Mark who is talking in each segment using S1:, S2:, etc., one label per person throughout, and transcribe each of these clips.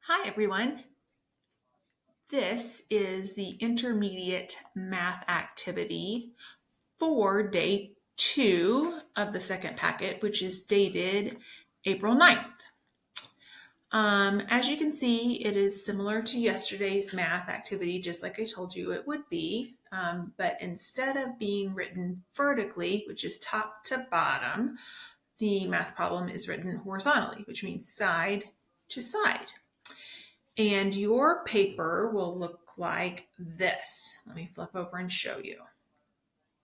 S1: Hi everyone. This is the intermediate math activity for day 2 of the second packet, which is dated April 9th. As you can see, it is similar to yesterday's math activity, just like I told you it would be, but instead of being written vertically, which is top to bottom, the math problem is written horizontally, which means side to side. And your paper will look like this. Let me flip over and show you.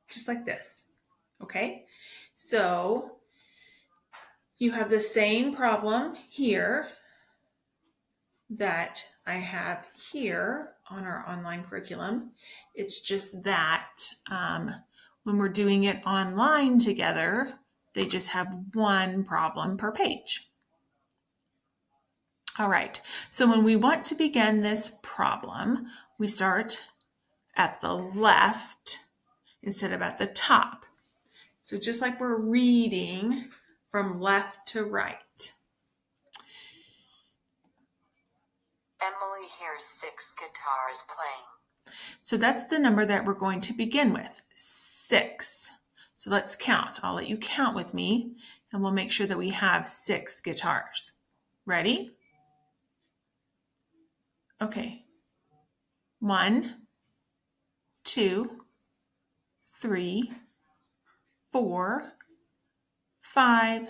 S1: Just like this. Okay? So you have the same problem here that I have here on our online curriculum. It's just that when we're doing it online together, they just have one problem per page. All right, so when we want to begin this problem, we start at the left instead of at the top. So just like we're reading from left to right.
S2: Emily hears 6 guitars playing.
S1: So that's the number that we're going to begin with, 6. So let's count. I'll let you count with me, and we'll make sure that we have 6 guitars. Ready? Okay, 1, 2, 3, 4, 5,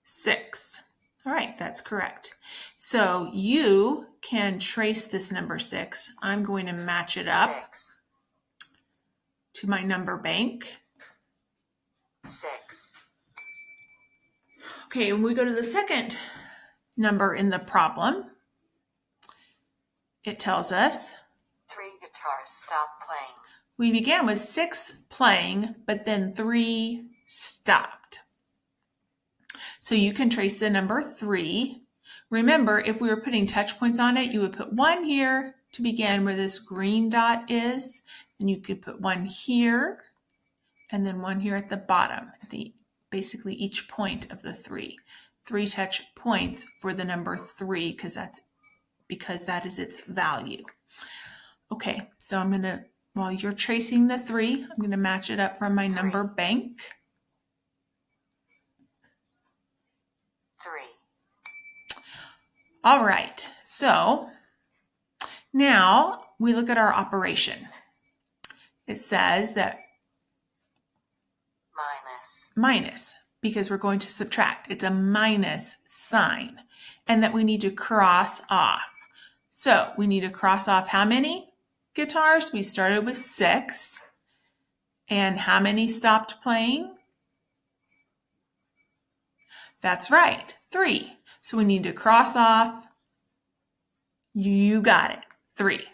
S1: 6. All right, that's correct. So you can trace this number 6. I'm going to match it up
S2: 6.
S1: To my number bank.
S2: 6.
S1: Okay, when we go to the second number in the problem, it tells us
S2: 3 guitars stopped playing.
S1: We began with 6 playing, but then 3 stopped. So you can trace the number 3. Remember, if we were putting touch points on it, you would put 1 here to begin where this green dot is, and you could put 1 here, and then 1 here at the bottom, at basically each point of the 3. 3 touch points for the number 3 because that is its value. Okay, so I'm going to, while you're tracing the 3, I'm going to match it up from my number bank.
S2: 3.
S1: All right, so now we look at our operation. It says that minus, because we're going to subtract. It's a minus sign, and that we need to cross off. So we need to cross off how many guitars? We started with 6. And how many stopped playing? That's right, 3. So we need to cross off, you got it, 3.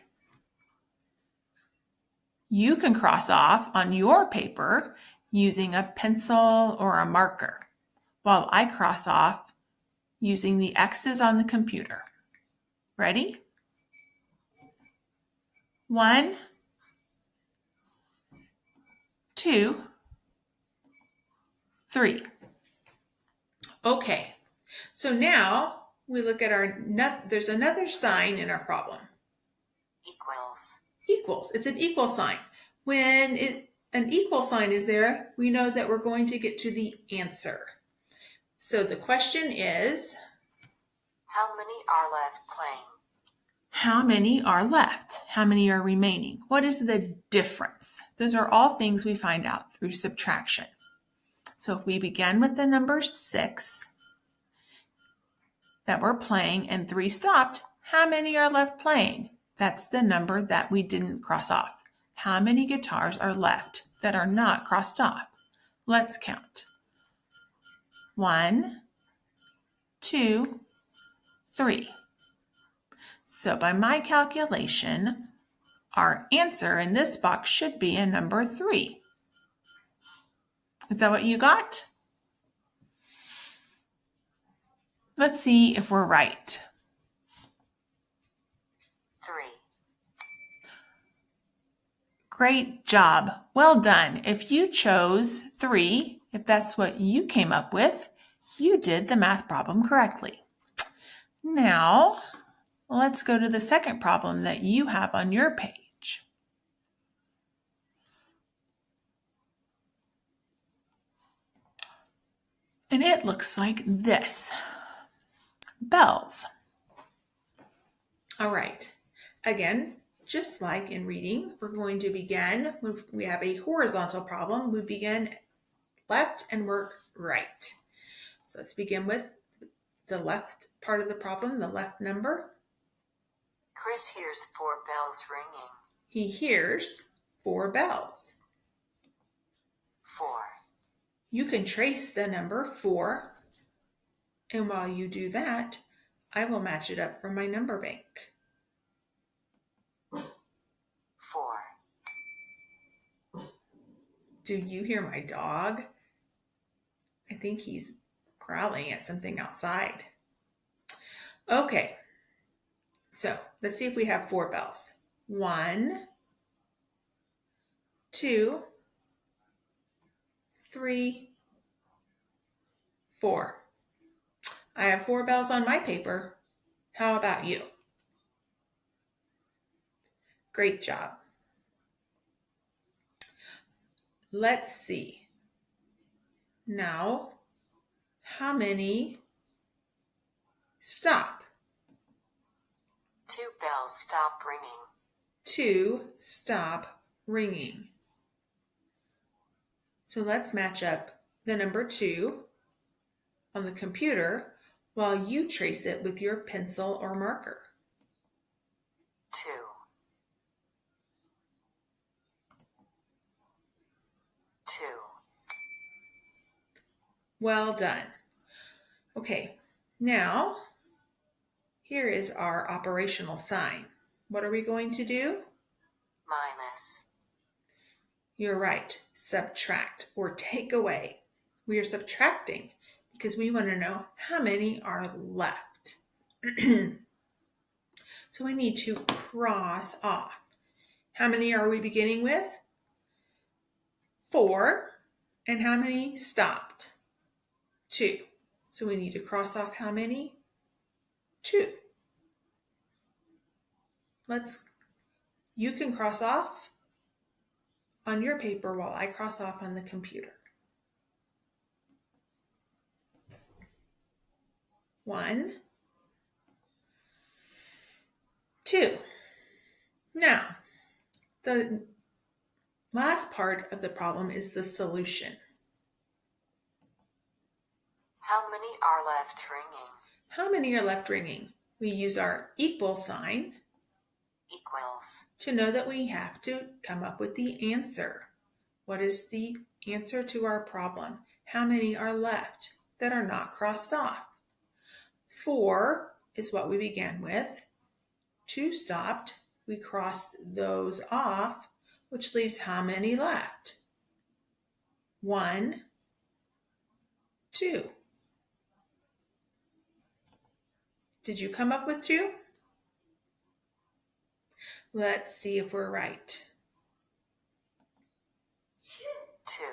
S1: You can cross off on your paper using a pencil or a marker, while I cross off using the X's on the computer. Ready? 1, 2, 3. Okay, so now we look at there's another sign in our problem.
S2: Equals.
S1: Equals. It's an equal sign. When an equal sign is there, we know that we're going to get to the answer. So the question is,
S2: how many are left playing?
S1: How many are left? How many are remaining? What is the difference? Those are all things we find out through subtraction. So if we begin with the number 6 that we're playing and 3 stopped, how many are left playing? That's the number that we didn't cross off. How many guitars are left that are not crossed off? Let's count. 1, 2, 3. So by my calculation, our answer in this box should be a number 3. Is that what you got? Let's see if we're right.
S2: 3.
S1: Great job. Well done. If you chose 3, if that's what you came up with, you did the math problem correctly. Now, Let's go to the second problem that you have on your page. And it looks like this. Bells. All right. Again, just like in reading, we're going to begin, we have a horizontal problem, we begin left and work right. So let's begin with the left part of the problem, the left number.
S2: Chris hears 4 bells ringing.
S1: He hears 4 bells.
S2: 4.
S1: You can trace the number 4, and while you do that, I will match it up from my number bank.
S2: 4.
S1: Do you hear my dog? I think he's growling at something outside. Okay, so let's see if we have 4 bells. 1, 2, 3, 4. I have 4 bells on my paper. How about you? Great job. Let's see. Now, how many stop?
S2: 2 bells stop ringing.
S1: 2 stop ringing. So let's match up the number 2 on the computer while you trace it with your pencil or marker.
S2: 2. 2.
S1: Well done. Okay, now here is our operational sign. What are we going to do?
S2: Minus.
S1: You're right, subtract or take away. We are subtracting because we want to know how many are left. So we need to cross off. How many are we beginning with? 4. And how many stopped? 2. So we need to cross off how many? 2. You can cross off on your paper while I cross off on the computer. 1, 2. Now, the last part of the problem is the solution.
S2: How many are left ringing?
S1: How many are left ringing? We use our equal sign
S2: Equals.
S1: to know that we have to come up with the answer. What is the answer to our problem? How many are left that are not crossed off? 4 is what we began with. 2 stopped. We crossed those off, which leaves how many left? 1, 2. Did you come up with 2? Let's see if we're right.
S2: 2.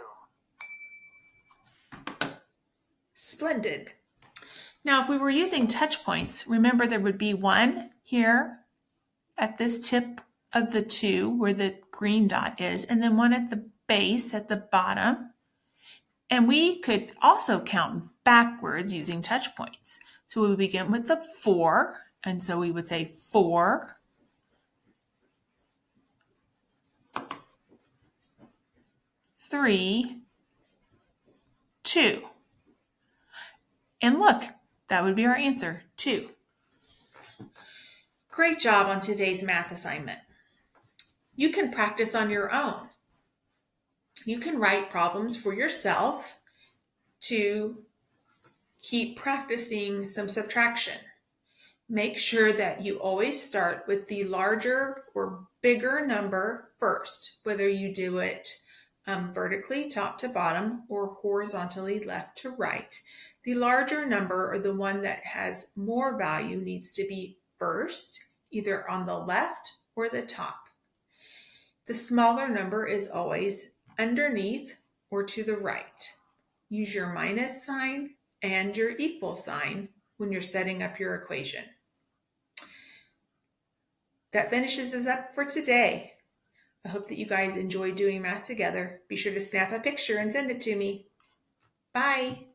S1: Splendid. Now, if we were using touch points, remember there would be 1 here at this tip of the 2 where the green dot is, and then 1 at the base at the bottom. And we could also count backwards using touch points. So we would begin with the 4, and so we would say 4, 3, 2. And look, that would be our answer, 2. Great job on today's math assignment. You can practice on your own. You can write problems for yourself to keep practicing some subtraction. Make sure that you always start with the larger or bigger number first, whether you do it vertically, top to bottom, or horizontally, left to right. The larger number, or the one that has more value, needs to be first, either on the left or the top. The smaller number is always underneath or to the right. Use your minus sign and your equal sign when you're setting up your equation. that finishes us up for today. I hope that you guys enjoy doing math together. Be sure to snap a picture and send it to me. Bye.